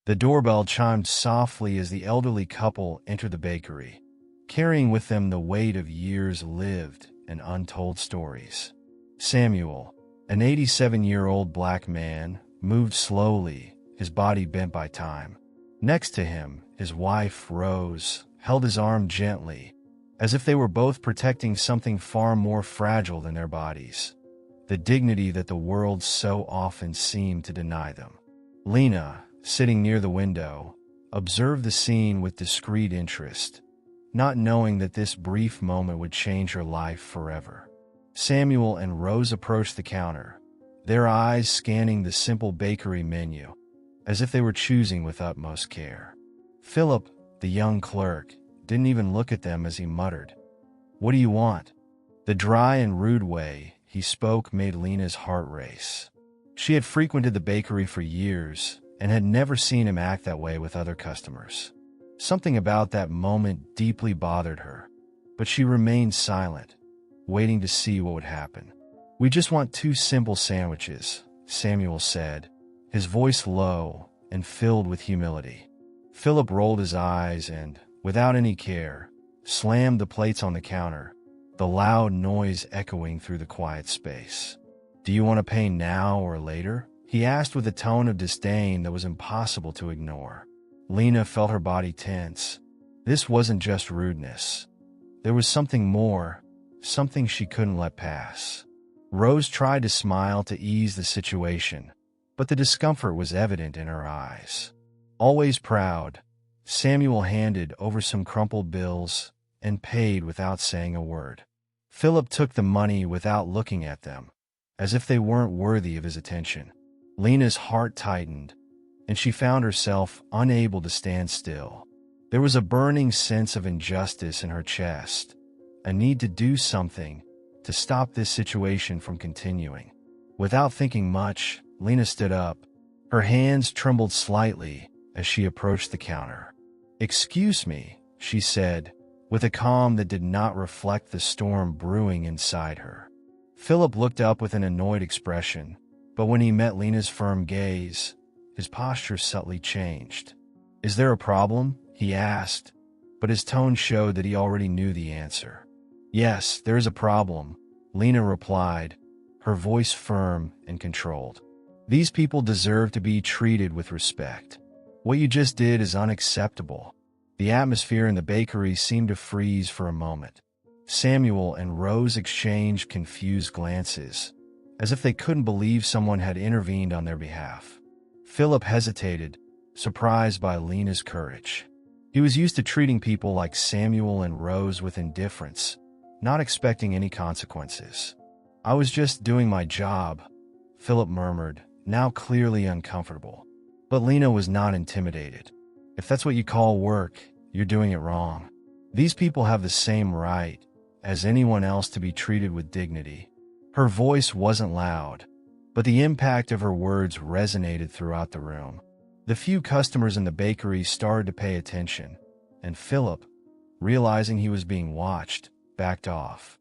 The doorbell chimed softly as the elderly couple entered the bakery, carrying with them the weight of years lived and untold stories. Samuel, an 87-year-old black man, moved slowly, his body bent by time. Next to him, his wife, Rose, held his arm gently, as if they were both protecting something far more fragile than their bodies, the dignity that the world so often seemed to deny them. Lena, sitting near the window, observed the scene with discreet interest, not knowing that this brief moment would change her life forever. Samuel and Rose approached the counter, their eyes scanning the simple bakery menu, as if they were choosing with utmost care. Philip, the young clerk, didn't even look at them as he muttered, "What do you want?" The dry and rude way he spoke made Lena's heart race. She had frequented the bakery for years and had never seen him act that way with other customers. Something about that moment deeply bothered her, but she remained silent, waiting to see what would happen. "We just want 2 simple sandwiches," Samuel said, his voice low and filled with humility. Philip rolled his eyes and, without any care, slammed the plates on the counter, the loud noise echoing through the quiet space. "Do you want to pay now or later?" he asked with a tone of disdain that was impossible to ignore. Lena felt her body tense. This wasn't just rudeness. There was something more, something she couldn't let pass. Rose tried to smile to ease the situation, but the discomfort was evident in her eyes. Always proud, Samuel handed over some crumpled bills and paid without saying a word. Philip took the money without looking at them, as if they weren't worthy of his attention. Lena's heart tightened, and she found herself unable to stand still. There was a burning sense of injustice in her chest, a need to do something to stop this situation from continuing. Without thinking much, Lena stood up. Her hands trembled slightly as she approached the counter. "Excuse me," she said, with a calm that did not reflect the storm brewing inside her. Philip looked up with an annoyed expression, but when he met Lena's firm gaze, his posture subtly changed. "Is there a problem?" he asked, but his tone showed that he already knew the answer. "Yes, there is a problem," Lena replied, her voice firm and controlled. "These people deserve to be treated with respect. What you just did is unacceptable." The atmosphere in the bakery seemed to freeze for a moment. Samuel and Rose exchanged confused glances, as if they couldn't believe someone had intervened on their behalf. Philip hesitated, surprised by Lena's courage. He was used to treating people like Samuel and Rose with indifference, not expecting any consequences. "I was just doing my job," Philip murmured, now clearly uncomfortable. But Lena was not intimidated. "If that's what you call work, you're doing it wrong. These people have the same right as anyone else to be treated with dignity." Her voice wasn't loud, but the impact of her words resonated throughout the room. The few customers in the bakery started to pay attention, and Philip, realizing he was being watched, backed off.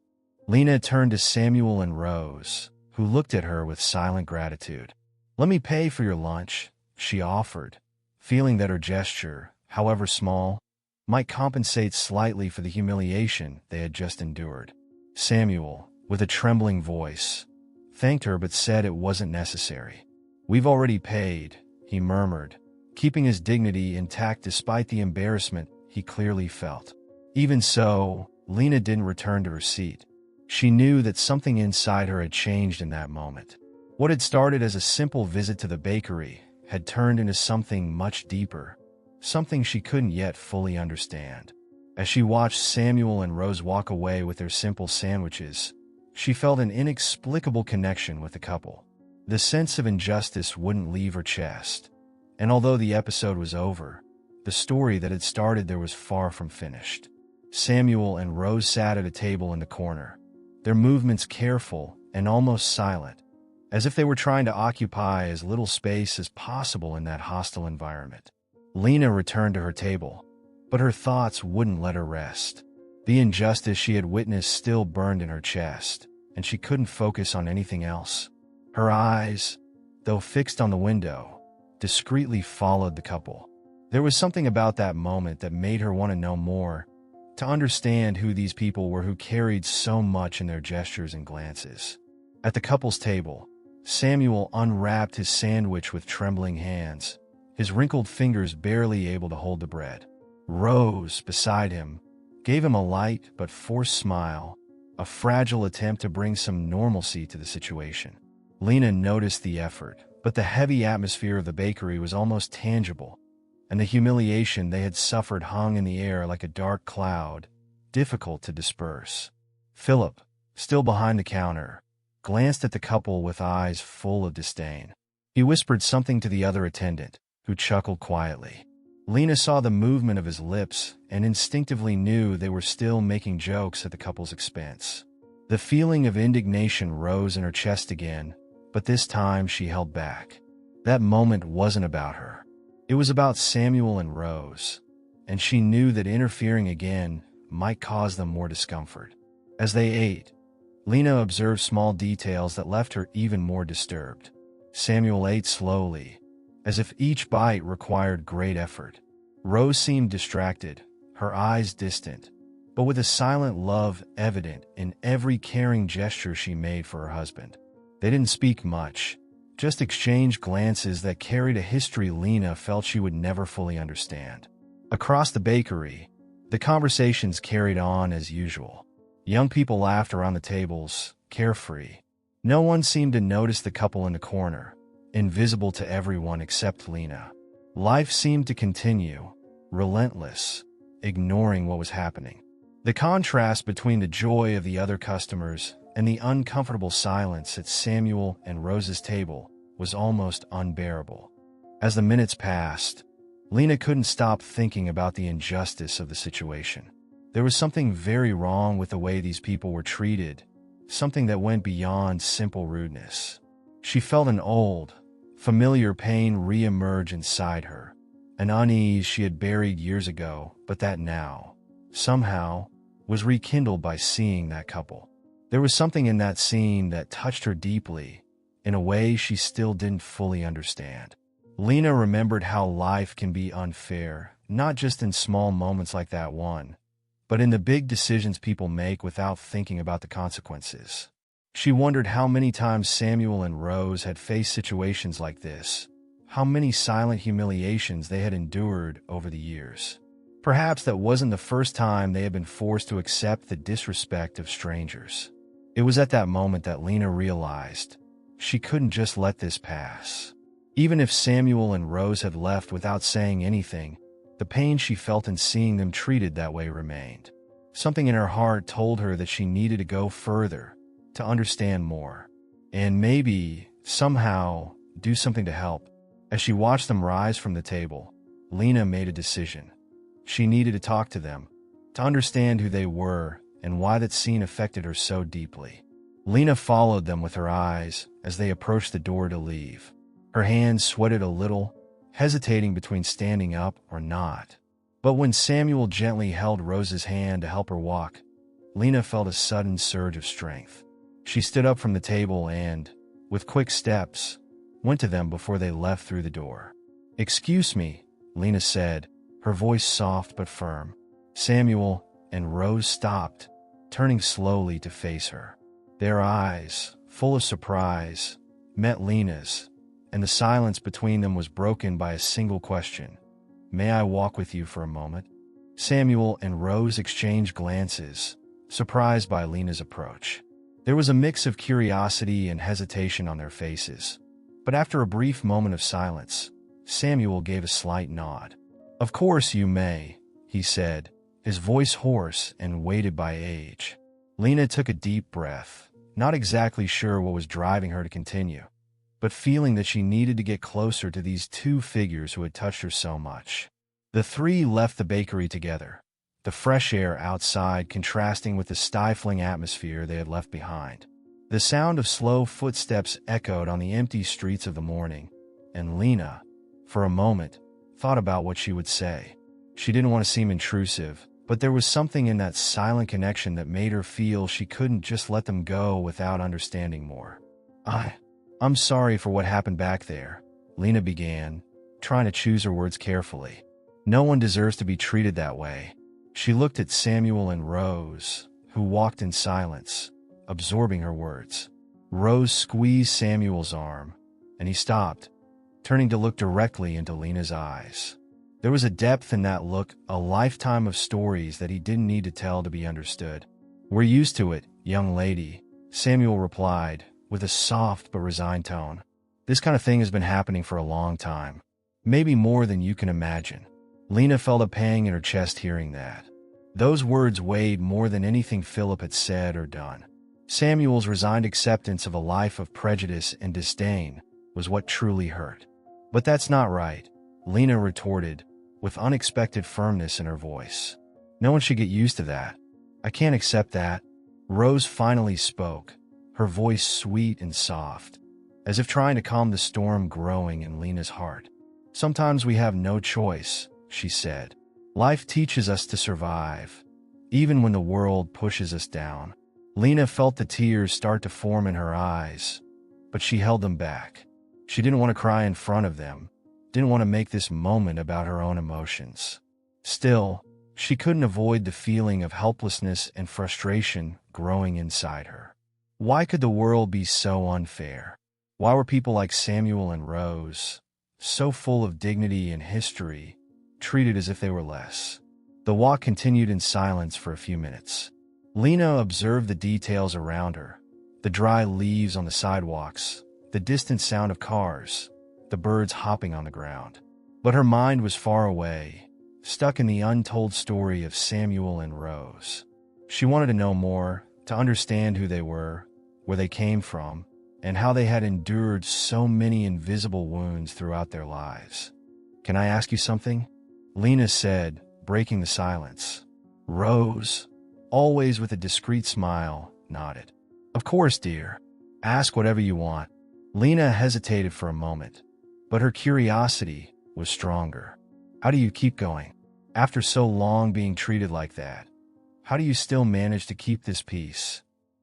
Lena turned to Samuel and Rose, who looked at her with silent gratitude. "Let me pay for your lunch," she offered, feeling that her gesture, however small, might compensate slightly for the humiliation they had just endured. Samuel, with a trembling voice, thanked her but said it wasn't necessary. "We've already paid," he murmured, keeping his dignity intact despite the embarrassment he clearly felt. Even so, Lena didn't return to her seat. She knew that something inside her had changed in that moment. What had started as a simple visit to the bakery had turned into something much deeper, something she couldn't yet fully understand. As she watched Samuel and Rose walk away with their simple sandwiches, she felt an inexplicable connection with the couple. The sense of injustice wouldn't leave her chest, and although the episode was over, the story that had started there was far from finished. Samuel and Rose sat at a table in the corner, their movements careful and almost silent, as if they were trying to occupy as little space as possible in that hostile environment. Lena returned to her table, but her thoughts wouldn't let her rest. The injustice she had witnessed still burned in her chest, and she couldn't focus on anything else. Her eyes, though fixed on the window, discreetly followed the couple. There was something about that moment that made her want to know more, to understand who these people were who carried so much in their gestures and glances. At the couple's table, Samuel unwrapped his sandwich with trembling hands, his wrinkled fingers barely able to hold the bread. Rose, beside him, gave him a light but forced smile, a fragile attempt to bring some normalcy to the situation. Lena noticed the effort, but the heavy atmosphere of the bakery was almost tangible, and the humiliation they had suffered hung in the air like a dark cloud, difficult to disperse. Philip, still behind the counter, glanced at the couple with eyes full of disdain. He whispered something to the other attendant, who chuckled quietly. Lena saw the movement of his lips and instinctively knew they were still making jokes at the couple's expense. The feeling of indignation rose in her chest again, but this time she held back. That moment wasn't about her. It was about Samuel and Rose, and she knew that interfering again might cause them more discomfort. As they ate, Lena observed small details that left her even more disturbed. Samuel ate slowly, as if each bite required great effort. Rose seemed distracted, her eyes distant, but with a silent love evident in every caring gesture she made for her husband. They didn't speak much, just exchanged glances that carried a history Lena felt she would never fully understand. Across the bakery, the conversations carried on as usual. Young people laughed around the tables, carefree. No one seemed to notice the couple in the corner, invisible to everyone except Lena. Life seemed to continue, relentless, ignoring what was happening. The contrast between the joy of the other customers and the uncomfortable silence at Samuel and Rose's table was almost unbearable. As the minutes passed, Lena couldn't stop thinking about the injustice of the situation. There was something very wrong with the way these people were treated, something that went beyond simple rudeness. She felt an old, familiar pain re-emerge inside her, an unease she had buried years ago, but that now, somehow, was rekindled by seeing that couple. There was something in that scene that touched her deeply, in a way she still didn't fully understand. Lena remembered how life can be unfair, not just in small moments like that one, but in the big decisions people make without thinking about the consequences. She wondered how many times Samuel and Rose had faced situations like this, how many silent humiliations they had endured over the years. Perhaps that wasn't the first time they had been forced to accept the disrespect of strangers. It was at that moment that Lena realized she couldn't just let this pass. Even if Samuel and Rose had left without saying anything, the pain she felt in seeing them treated that way remained. Something in her heart told her that she needed to go further, to understand more, and maybe, somehow, do something to help. As she watched them rise from the table, Lena made a decision. She needed to talk to them, to understand who they were and why that scene affected her so deeply. Lena followed them with her eyes as they approached the door to leave. Her hands sweated a little, hesitating between standing up or not. But when Samuel gently held Rose's hand to help her walk, Lena felt a sudden surge of strength. She stood up from the table and, with quick steps, went to them before they left through the door. "Excuse me," Lena said, her voice soft but firm. Samuel and Rose stopped, turning slowly to face her. Their eyes, full of surprise, met Lena's, and the silence between them was broken by a single question. "May I walk with you for a moment?" Samuel and Rose exchanged glances, surprised by Lena's approach. There was a mix of curiosity and hesitation on their faces, but after a brief moment of silence, Samuel gave a slight nod. "Of course you may," he said, his voice hoarse and weighted by age. Lena took a deep breath, not exactly sure what was driving her to continue, but feeling that she needed to get closer to these two figures who had touched her so much. The three left the bakery together, the fresh air outside contrasting with the stifling atmosphere they had left behind. The sound of slow footsteps echoed on the empty streets of the morning, and Lena, for a moment, thought about what she would say. She didn't want to seem intrusive, but there was something in that silent connection that made her feel she couldn't just let them go without understanding more. I'm sorry for what happened back there," Lena began, trying to choose her words carefully. No one deserves to be treated that way. She looked at Samuel and Rose, who walked in silence, absorbing her words. Rose squeezed Samuel's arm, and he stopped, turning to look directly into Lena's eyes. There was a depth in that look, a lifetime of stories that he didn't need to tell to be understood. "We're used to it, young lady," Samuel replied, with a soft but resigned tone. "This kind of thing has been happening for a long time. Maybe more than you can imagine." Lena felt a pang in her chest hearing that. Those words weighed more than anything Philip had said or done. Samuel's resigned acceptance of a life of prejudice and disdain was what truly hurt. "But that's not right," Lena retorted, with unexpected firmness in her voice. "No one should get used to that. I can't accept that." Rose finally spoke, her voice sweet and soft, as if trying to calm the storm growing in Lena's heart. "Sometimes we have no choice," she said. "Life teaches us to survive, even when the world pushes us down." Lena felt the tears start to form in her eyes, but she held them back. She didn't want to cry in front of them, didn't want to make this moment about her own emotions. Still, she couldn't avoid the feeling of helplessness and frustration growing inside her. Why could the world be so unfair? Why were people like Samuel and Rose, so full of dignity and history, treated as if they were less? The walk continued in silence for a few minutes. Lena observed the details around her, the dry leaves on the sidewalks, the distant sound of cars, the birds hopping on the ground. But her mind was far away, stuck in the untold story of Samuel and Rose. She wanted to know more, to understand who they were, where they came from, and how they had endured so many invisible wounds throughout their lives. "Can I ask you something?" Lena said, breaking the silence. Rose, always with a discreet smile, nodded. "Of course, dear. Ask whatever you want." Lena hesitated for a moment, but her curiosity was stronger. "How do you keep going? After so long being treated like that, how do you still manage to keep this peace?"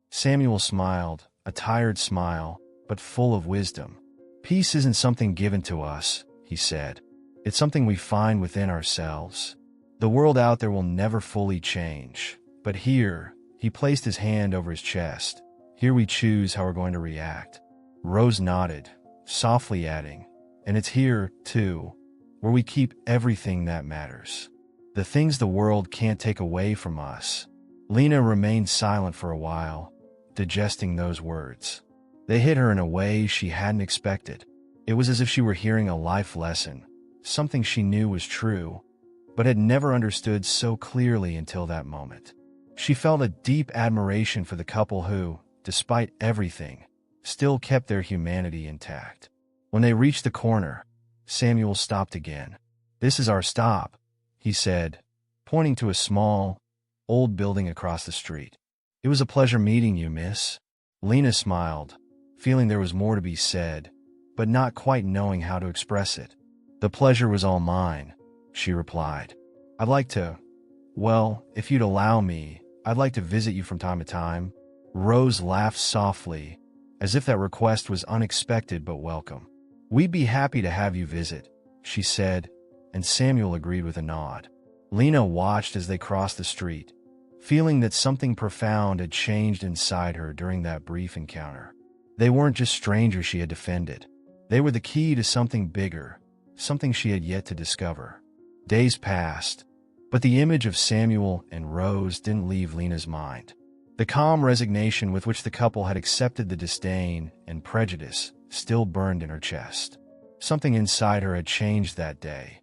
Samuel smiled, a tired smile, but full of wisdom. "Peace isn't something given to us," he said. "It's something we find within ourselves. The world out there will never fully change, but here," he placed his hand over his chest, "here we choose how we're going to react." Rose nodded, softly adding, "And it's here, too, where we keep everything that matters. The things the world can't take away from us." Lena remained silent for a while, digesting those words. They hit her in a way she hadn't expected. It was as if she were hearing a life lesson, something she knew was true, but had never understood so clearly until that moment. She felt a deep admiration for the couple who, despite everything, still kept their humanity intact. When they reached the corner, Samuel stopped again. "This is our stop," he said, pointing to a small, old building across the street. "It was a pleasure meeting you, miss." Lena smiled, feeling there was more to be said, but not quite knowing how to express it. "The pleasure was all mine," she replied. "I'd like to, well, if you'd allow me, I'd like to visit you from time to time." Rose laughed softly, as if that request was unexpected but welcome. "We'd be happy to have you visit," she said, and Samuel agreed with a nod. Lena watched as they crossed the street, feeling that something profound had changed inside her during that brief encounter. They weren't just strangers she had defended. They were the key to something bigger, something she had yet to discover. Days passed, but the image of Samuel and Rose didn't leave Lena's mind. The calm resignation with which the couple had accepted the disdain and prejudice still burned in her chest. Something inside her had changed that day,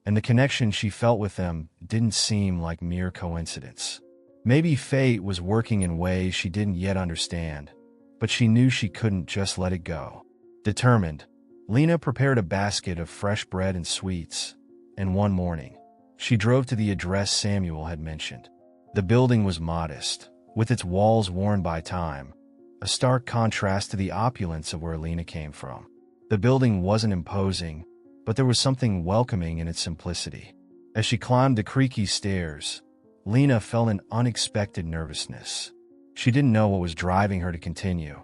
and the connection she felt with them didn't seem like mere coincidence. Maybe fate was working in ways she didn't yet understand, but she knew she couldn't just let it go. Determined, Lena prepared a basket of fresh bread and sweets, and one morning, she drove to the address Samuel had mentioned. The building was modest, with its walls worn by time, a stark contrast to the opulence of where Lena came from. The building wasn't imposing, but there was something welcoming in its simplicity. As she climbed the creaky stairs, Lena felt an unexpected nervousness. She didn't know what was driving her to continue,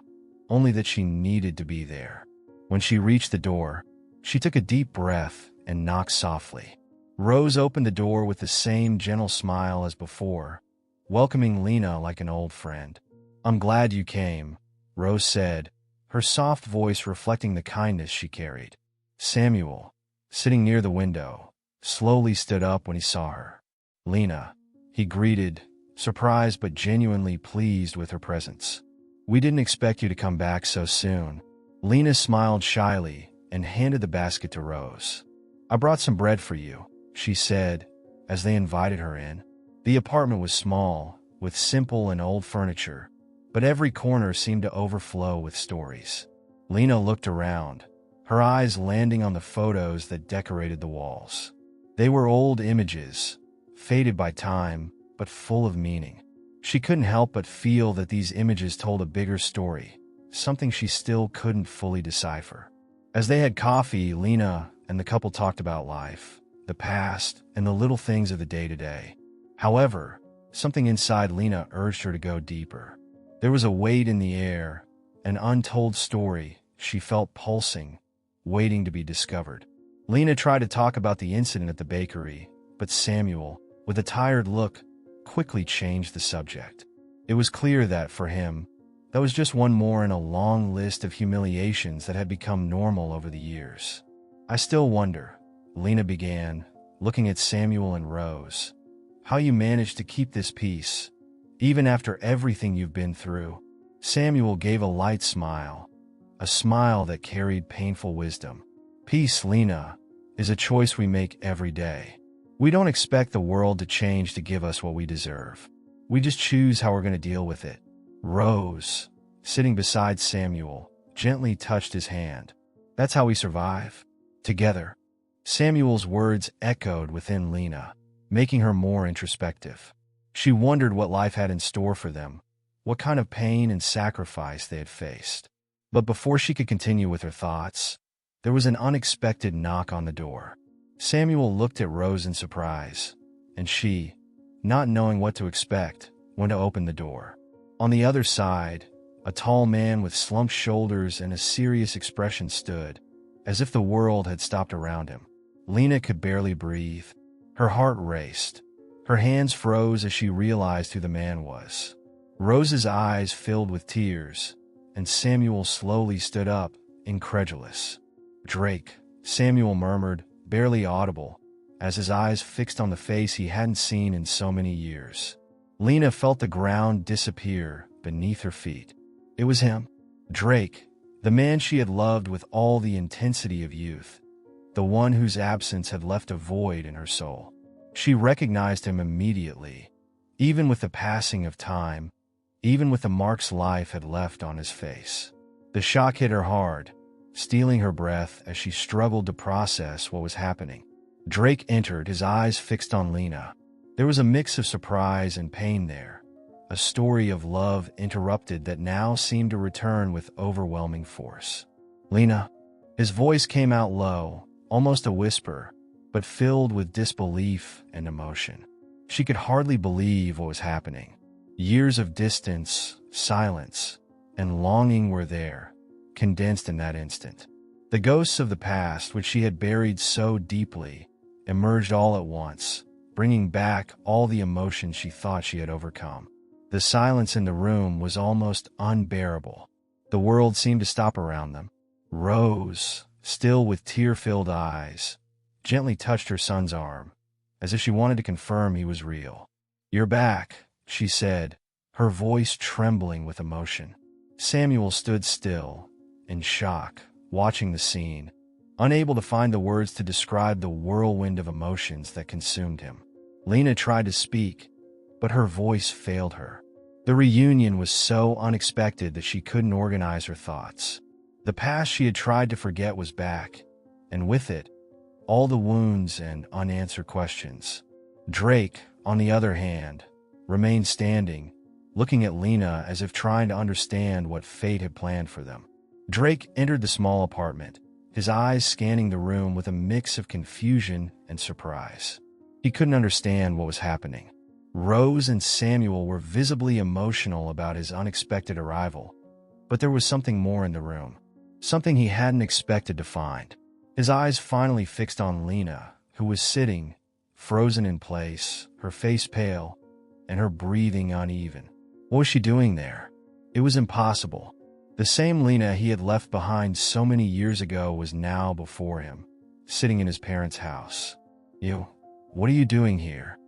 only that she needed to be there. When she reached the door, she took a deep breath, and knocked softly. Rose opened the door with the same gentle smile as before, welcoming Lena like an old friend. "I'm glad you came," Rose said, her soft voice reflecting the kindness she carried. Samuel, sitting near the window, slowly stood up when he saw her. "Lena," he greeted, surprised but genuinely pleased with her presence. "We didn't expect you to come back so soon." Lena smiled shyly and handed the basket to Rose. "I brought some bread for you," she said, as they invited her in. The apartment was small, with simple and old furniture, but every corner seemed to overflow with stories. Lena looked around, her eyes landing on the photos that decorated the walls. They were old images, faded by time, but full of meaning. She couldn't help but feel that these images told a bigger story, something she still couldn't fully decipher. As they had coffee, Lena and the couple talked about life, the past, and the little things of the day-to-day. However, something inside Lena urged her to go deeper. There was a weight in the air, an untold story she felt pulsing, waiting to be discovered. Lena tried to talk about the incident at the bakery, but Samuel, with a tired look, quickly changed the subject. It was clear that, for him, that was just one more in a long list of humiliations that had become normal over the years. "I still wonder," Lena began, looking at Samuel and Rose, "how you managed to keep this peace, even after everything you've been through." Samuel gave a light smile, a smile that carried painful wisdom. "Peace, Lena, is a choice we make every day. We don't expect the world to change to give us what we deserve. We just choose how we're going to deal with it." Rose, sitting beside Samuel, gently touched his hand. "That's how we survive. Together." Samuel's words echoed within Lena, making her more introspective. She wondered what life had in store for them, what kind of pain and sacrifice they had faced. But before she could continue with her thoughts, there was an unexpected knock on the door. Samuel looked at Rose in surprise, and she, not knowing what to expect, went to open the door. On the other side, a tall man with slumped shoulders and a serious expression stood, as if the world had stopped around him. Lena could barely breathe. Her heart raced. Her hands froze as she realized who the man was. Rose's eyes filled with tears, and Samuel slowly stood up, incredulous. "Drake," Samuel murmured, barely audible, as his eyes fixed on the face he hadn't seen in so many years. Lena felt the ground disappear beneath her feet. It was him. Drake, the man she had loved with all the intensity of youth, the one whose absence had left a void in her soul. She recognized him immediately, even with the passing of time, even with the marks life had left on his face. The shock hit her hard, stealing her breath as she struggled to process what was happening. Drake entered, his eyes fixed on Lena. There was a mix of surprise and pain there, a story of love interrupted that now seemed to return with overwhelming force. "Lena," his voice came out low, almost a whisper, but filled with disbelief and emotion. She could hardly believe what was happening. Years of distance, silence, and longing were there, condensed in that instant. The ghosts of the past, which she had buried so deeply, emerged all at once, bringing back all the emotions she thought she had overcome. The silence in the room was almost unbearable. The world seemed to stop around them. Rose, still with tear-filled eyes, gently touched her son's arm, as if she wanted to confirm he was real. "You're back," she said, her voice trembling with emotion. Samuel stood still, in shock, watching the scene, unable to find the words to describe the whirlwind of emotions that consumed him. Lena tried to speak, but her voice failed her. The reunion was so unexpected that she couldn't organize her thoughts. The past she had tried to forget was back, and with it, all the wounds and unanswered questions. Drake, on the other hand, remained standing, looking at Lena as if trying to understand what fate had planned for them. Drake entered the small apartment, his eyes scanning the room with a mix of confusion and surprise. He couldn't understand what was happening. Rose and Samuel were visibly emotional about his unexpected arrival, but there was something more in the room, something he hadn't expected to find. His eyes finally fixed on Lena, who was sitting, frozen in place, her face pale, and her breathing uneven. What was she doing there? It was impossible. The same Lena he had left behind so many years ago was now before him, sitting in his parents' house. What are you doing here?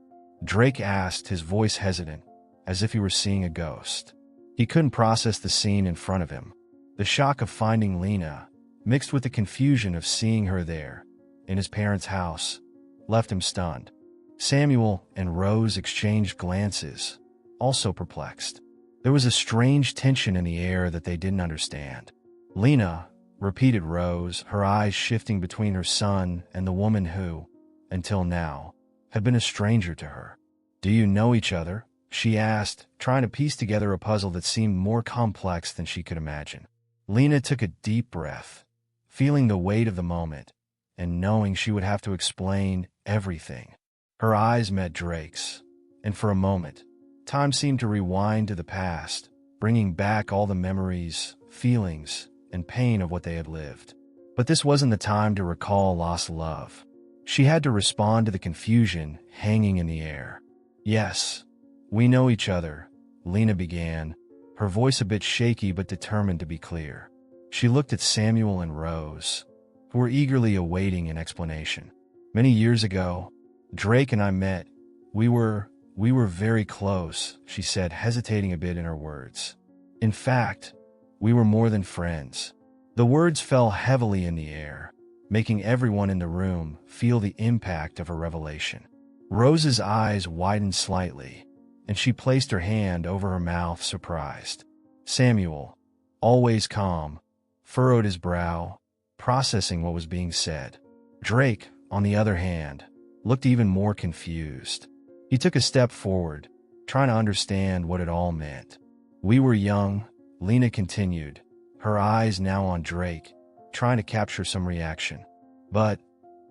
Drake asked, his voice hesitant, as if he were seeing a ghost. He couldn't process the scene in front of him. The shock of finding Lena, mixed with the confusion of seeing her there, in his parents' house, left him stunned. Samuel and Rose exchanged glances, also perplexed. There was a strange tension in the air that they didn't understand. "Lena," repeated Rose, her eyes shifting between her son and the woman who, until now, had been a stranger to her. "Do you know each other?" she asked, trying to piece together a puzzle that seemed more complex than she could imagine. Lena took a deep breath, feeling the weight of the moment, and knowing she would have to explain everything. Her eyes met Drake's, and for a moment, time seemed to rewind to the past, bringing back all the memories, feelings, and pain of what they had lived. But this wasn't the time to recall lost love. She had to respond to the confusion hanging in the air. "Yes, we know each other," Lena began, her voice a bit shaky but determined to be clear. She looked at Samuel and Rose, who were eagerly awaiting an explanation. "Many years ago, Drake and I met. We were very close," she said, hesitating a bit in her words. "In fact, we were more than friends." The words fell heavily in the air, making everyone in the room feel the impact of her revelation. Rose's eyes widened slightly, and she placed her hand over her mouth, surprised. Samuel, always calm, furrowed his brow, processing what was being said. Drake, on the other hand, looked even more confused. He took a step forward, trying to understand what it all meant. "We were young," Lena continued, her eyes now on Drake, trying to capture some reaction. "But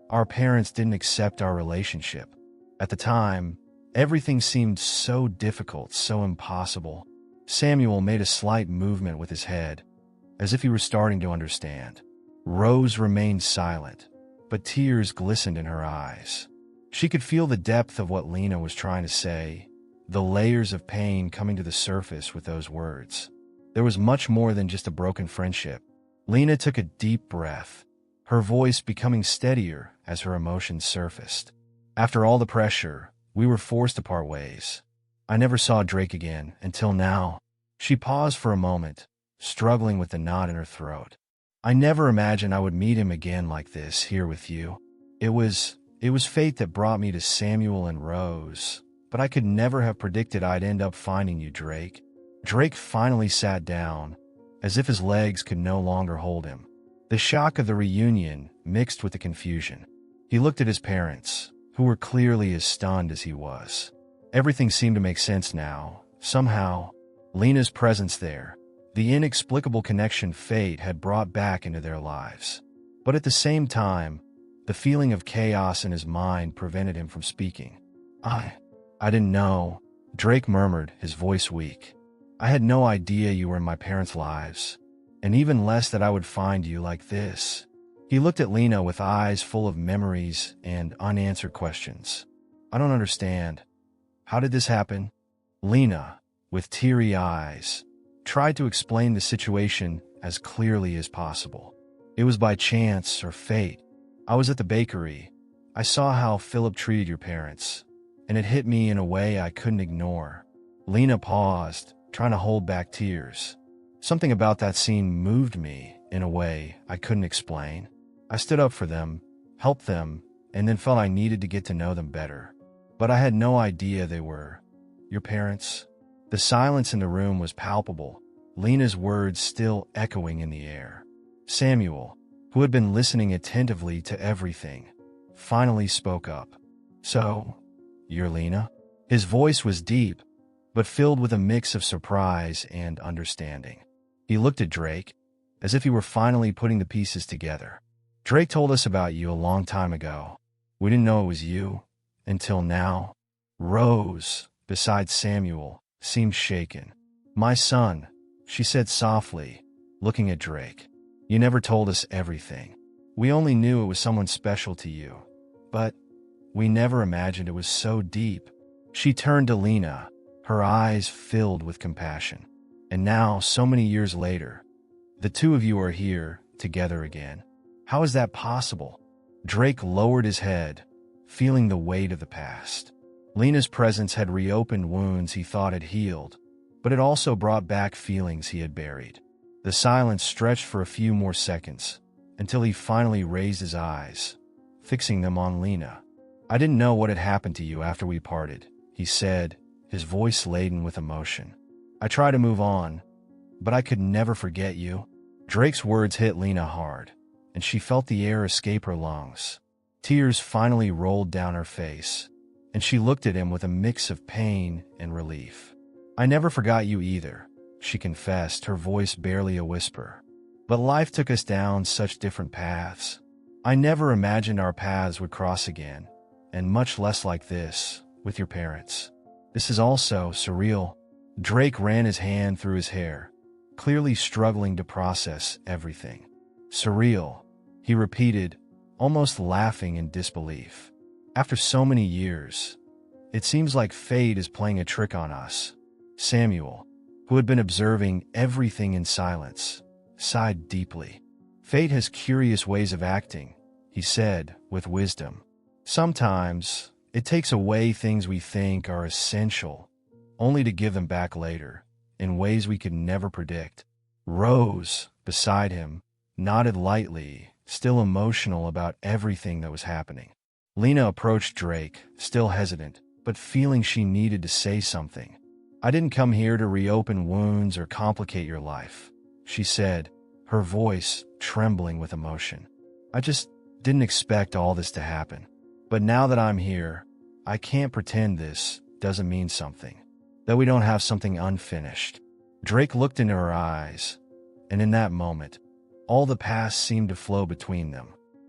our parents didn't accept our relationship. At the time, everything seemed so difficult, so impossible." Samuel made a slight movement with his head, as if he were starting to understand. Rose remained silent, but tears glistened in her eyes. She could feel the depth of what Lena was trying to say, the layers of pain coming to the surface with those words. There was much more than just a broken friendship. Lena took a deep breath, her voice becoming steadier as her emotions surfaced. "After all the pressure, we were forced to part ways. I never saw Drake again until now." She paused for a moment, struggling with the knot in her throat. "I never imagined I would meet him again like this, here with you. It was fate that brought me to Samuel and Rose, but I could never have predicted I'd end up finding you, Drake." Drake finally sat down, as if his legs could no longer hold him. The shock of the reunion mixed with the confusion. He looked at his parents, who were clearly as stunned as he was. Everything seemed to make sense now. Somehow, Lena's presence there, the inexplicable connection fate had brought back into their lives. But at the same time, the feeling of chaos in his mind prevented him from speaking. I didn't know," Drake murmured, his voice weak. "I had no idea you were in my parents' lives, and even less that I would find you like this." He looked at Lena with eyes full of memories and unanswered questions. "I don't understand. How did this happen?" Lena, with teary eyes, tried to explain the situation as clearly as possible. "It was by chance or fate. I was at the bakery. I saw how Philip treated your parents, and it hit me in a way I couldn't ignore." Lena paused, trying to hold back tears. "Something about that scene moved me in a way I couldn't explain. I stood up for them, helped them, and then felt I needed to get to know them better. But I had no idea they were your parents." The silence in the room was palpable, Lena's words still echoing in the air. Samuel, who had been listening attentively to everything, finally spoke up. "So, you're Lena?" His voice was deep, but filled with a mix of surprise and understanding. He looked at Drake, as if he were finally putting the pieces together. "Drake told us about you a long time ago. We didn't know it was you, until now." Rose, beside Samuel, seemed shaken. "My son," she said softly, looking at Drake. "You never told us everything." We only knew it was someone special to you, but we never imagined it was so deep." She turned to Lena, her eyes filled with compassion. "And now, so many years later, the two of you are here, together again. How is that possible?" Drake lowered his head, feeling the weight of the past. Lena's presence had reopened wounds he thought had healed, but it also brought back feelings he had buried. The silence stretched for a few more seconds, until he finally raised his eyes, fixing them on Lena. "I didn't know what had happened to you after we parted," he said, his voice laden with emotion. "I tried to move on, but I could never forget you." Drake's words hit Lena hard, and she felt the air escape her lungs. Tears finally rolled down her face, and she looked at him with a mix of pain and relief. "I never forgot you either," she confessed, her voice barely a whisper. "But life took us down such different paths. I never imagined our paths would cross again, and much less like this, with your parents. This is all so surreal." Drake ran his hand through his hair, clearly struggling to process everything. "Surreal," he repeated, almost laughing in disbelief. "After so many years, it seems like fate is playing a trick on us." Samuel, who had been observing everything in silence, sighed deeply. "Fate has curious ways of acting," he said with wisdom. "Sometimes it takes away things we think are essential, only to give them back later, in ways we could never predict." Rose, beside him, nodded lightly, still emotional about everything that was happening. Lena approached Drake, still hesitant, but feeling she needed to say something. "I didn't come here to reopen wounds or complicate your life," she said, her voice trembling with emotion. "I just didn't expect all this to happen. But now that I'm here, I can't pretend this doesn't mean something, that we don't have something unfinished." Drake looked into her eyes, and in that moment, all the past seemed to flow between them.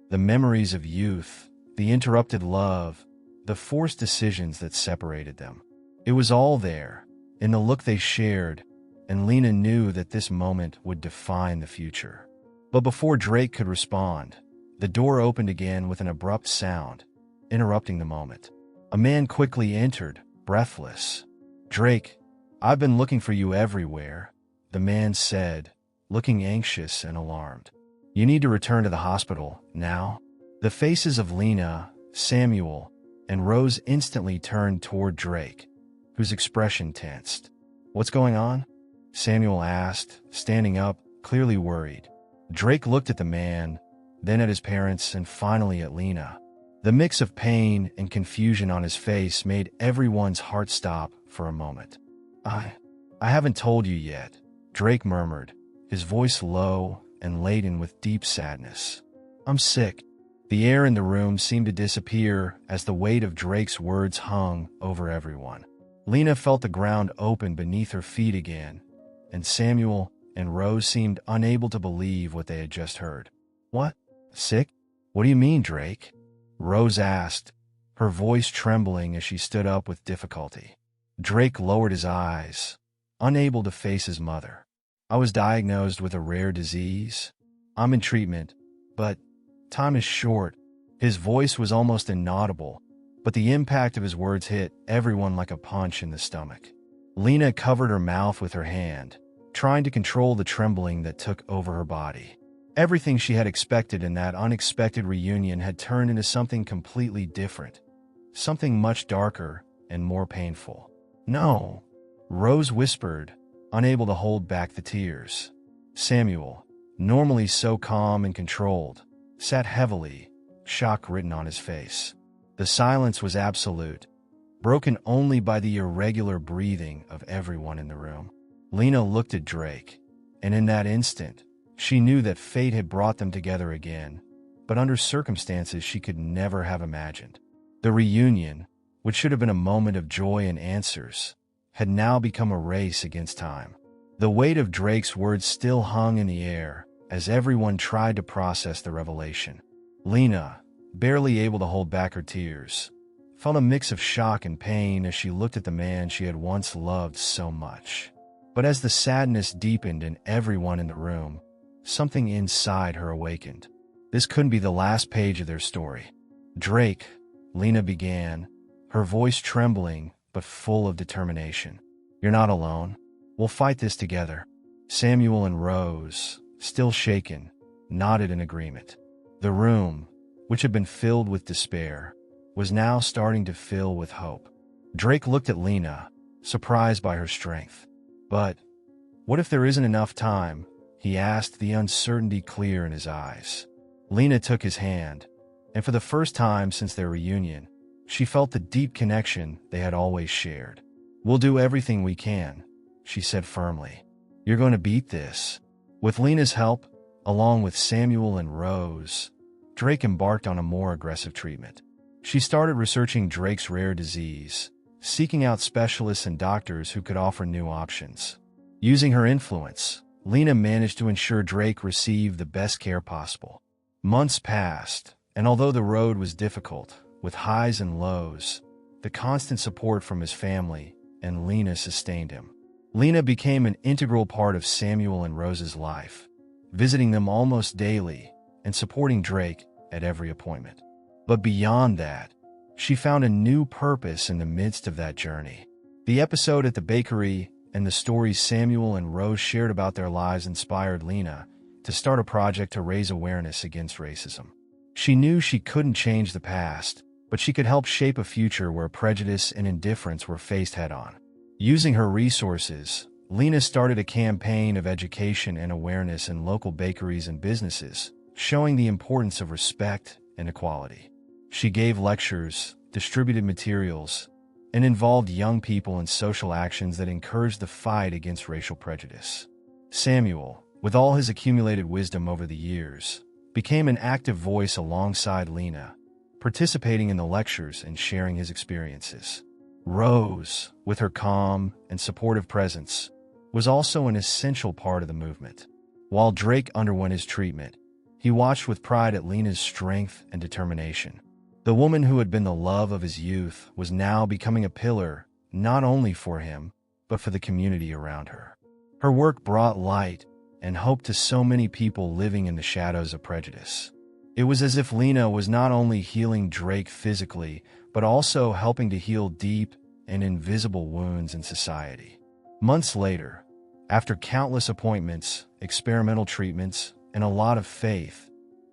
The memories of youth, the interrupted love, the forced decisions that separated them. It was all there, in the look they shared, and Lena knew that this moment would define the future. But before Drake could respond, the door opened again with an abrupt sound, interrupting the moment. A man quickly entered, breathless. "Drake, I've been looking for you everywhere," the man said, looking anxious and alarmed. "You need to return to the hospital, now." The faces of Lena, Samuel, and Rose instantly turned toward Drake, whose expression tensed. "What's going on?" Samuel asked, standing up, clearly worried. Drake looked at the man, then at his parents, and finally at Lena. The mix of pain and confusion on his face made everyone's heart stop for a moment. I haven't told you yet," Drake murmured, his voice low and laden with deep sadness. "I'm sick." The air in the room seemed to disappear as the weight of Drake's words hung over everyone. Lena felt the ground open beneath her feet again, and Samuel and Rose seemed unable to believe what they had just heard. "What? Sick? What do you mean, Drake?" Rose asked, her voice trembling as she stood up with difficulty. Drake lowered his eyes, unable to face his mother. "I was diagnosed with a rare disease. I'm in treatment, but time is short." His voice was almost inaudible, but the impact of his words hit everyone like a punch in the stomach. Lena covered her mouth with her hand, trying to control the trembling that took over her body. Everything she had expected in that unexpected reunion had turned into something completely different, something much darker and more painful. "No," Rose whispered, unable to hold back the tears. Samuel, normally so calm and controlled, sat heavily, shock written on his face. The silence was absolute, broken only by the irregular breathing of everyone in the room. Lena looked at Drake, and in that instant, she knew that fate had brought them together again, but under circumstances she could never have imagined. The reunion, which should have been a moment of joy and answers, had now become a race against time. The weight of Drake's words still hung in the air as everyone tried to process the revelation. Lena, barely able to hold back her tears, felt a mix of shock and pain as she looked at the man she had once loved so much. But as the sadness deepened in everyone in the room, something inside her awakened. This couldn't be the last page of their story. "Drake," Lena began, her voice trembling but full of determination. "You're not alone. We'll fight this together." Samuel and Rose, still shaken, nodded in agreement. The room, which had been filled with despair, was now starting to fill with hope. Drake looked at Lena, surprised by her strength. "But what if there isn't enough time?" he asked, the uncertainty clear in his eyes. Lena took his hand, and for the first time since their reunion, she felt the deep connection they had always shared. "We'll do everything we can," she said firmly. "You're going to beat this." With Lena's help, along with Samuel and Rose, Drake embarked on a more aggressive treatment. She started researching Drake's rare disease, seeking out specialists and doctors who could offer new options. Using her influence, Lena managed to ensure Drake received the best care possible. Months passed, and although the road was difficult, with highs and lows, the constant support from his family and Lena sustained him. Lena became an integral part of Samuel and Rose's life, visiting them almost daily and supporting Drake at every appointment. But beyond that, she found a new purpose in the midst of that journey. The episode at the bakery and the stories Samuel and Rose shared about their lives inspired Lena to start a project to raise awareness against racism. She knew she couldn't change the past, but she could help shape a future where prejudice and indifference were faced head-on. Using her resources, Lena started a campaign of education and awareness in local bakeries and businesses, showing the importance of respect and equality. She gave lectures, distributed materials, and involved young people in social actions that encouraged the fight against racial prejudice. Samuel, with all his accumulated wisdom over the years, became an active voice alongside Lena, participating in the lectures and sharing his experiences. Rose, with her calm and supportive presence, was also an essential part of the movement. While Drake underwent his treatment, he watched with pride at Lena's strength and determination. The woman who had been the love of his youth was now becoming a pillar, not only for him, but for the community around her. Her work brought light and hope to so many people living in the shadows of prejudice. It was as if Lena was not only healing Drake physically, but also helping to heal deep and invisible wounds in society. Months later, after countless appointments, experimental treatments, and a lot of faith,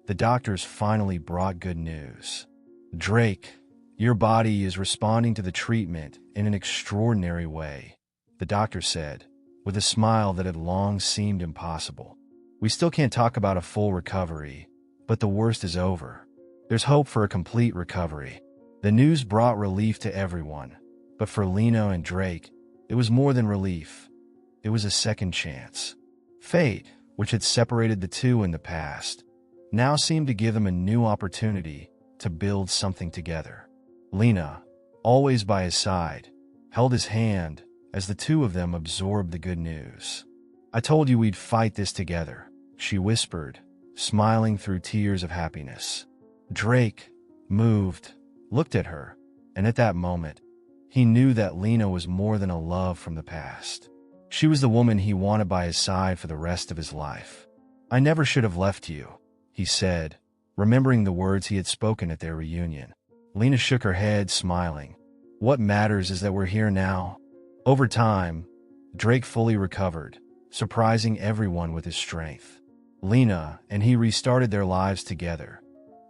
the doctors finally brought good news. "Drake, your body is responding to the treatment in an extraordinary way," the doctor said, with a smile that had long seemed impossible. "We still can't talk about a full recovery, but the worst is over. There's hope for a complete recovery." The news brought relief to everyone, but for Lena and Drake, it was more than relief. It was a second chance. Fate, which had separated the two in the past, now seemed to give them a new opportunity to build something together. Lena, always by his side, held his hand as the two of them absorbed the good news. "I told you we'd fight this together," she whispered, smiling through tears of happiness. Drake, moved, looked at her, and at that moment, he knew that Lena was more than a love from the past. She was the woman he wanted by his side for the rest of his life. "I never should have left you," he said, remembering the words he had spoken at their reunion. Lena shook her head, smiling. "What matters is that we're here now." Over time, Drake fully recovered, surprising everyone with his strength. Lena and he restarted their lives together,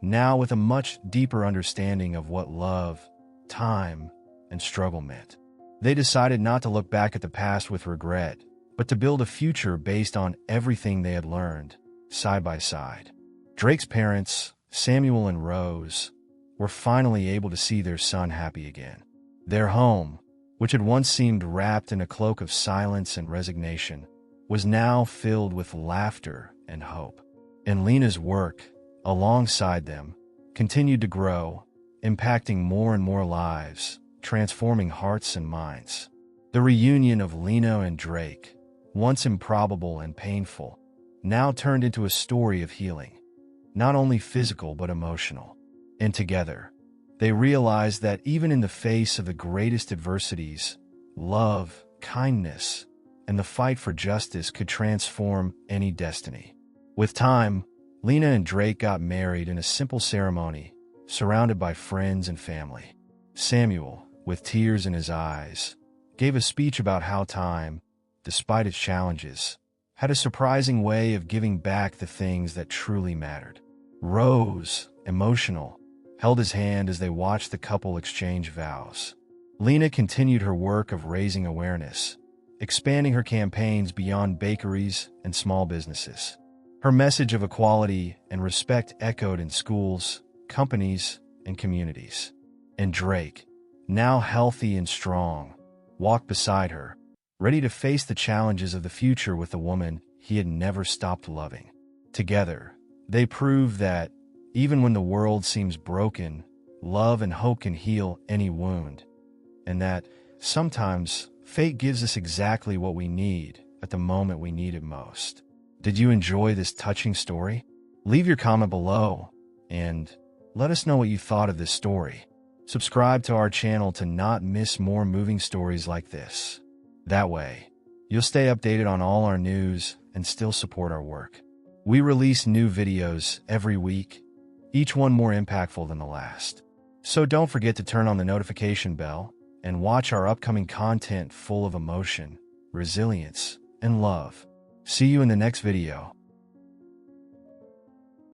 now with a much deeper understanding of what love, time, and struggle meant. They decided not to look back at the past with regret, but to build a future based on everything they had learned, side by side. Drake's parents, Samuel and Rose, were finally able to see their son happy again. Their home, which had once seemed wrapped in a cloak of silence and resignation, was now filled with laughter and hope. And Lena's work, alongside them, continued to grow, impacting more and more lives, transforming hearts and minds. The reunion of Lena and Drake, once improbable and painful, now turned into a story of healing, not only physical but emotional. And together, they realized that even in the face of the greatest adversities, love, kindness, and the fight for justice could transform any destiny. With time, Lena and Drake got married in a simple ceremony, surrounded by friends and family. Samuel, with tears in his eyes, gave a speech about how time, despite its challenges, had a surprising way of giving back the things that truly mattered. Rose, emotional, held his hand as they watched the couple exchange vows. Lena continued her work of raising awareness, expanding her campaigns beyond bakeries and small businesses. Her message of equality and respect echoed in schools, companies, and communities. And Drake, now healthy and strong, walked beside her, ready to face the challenges of the future with the woman he had never stopped loving. Together, they proved that, even when the world seems broken, love and hope can heal any wound, and that, sometimes, fate gives us exactly what we need at the moment we need it most. Did you enjoy this touching story? Leave your comment below, and let us know what you thought of this story. Subscribe to our channel to not miss more moving stories like this. That way, you'll stay updated on all our news and still support our work. We release new videos every week, each one more impactful than the last. So don't forget to turn on the notification bell and watch our upcoming content full of emotion, resilience, and love. See you in the next video.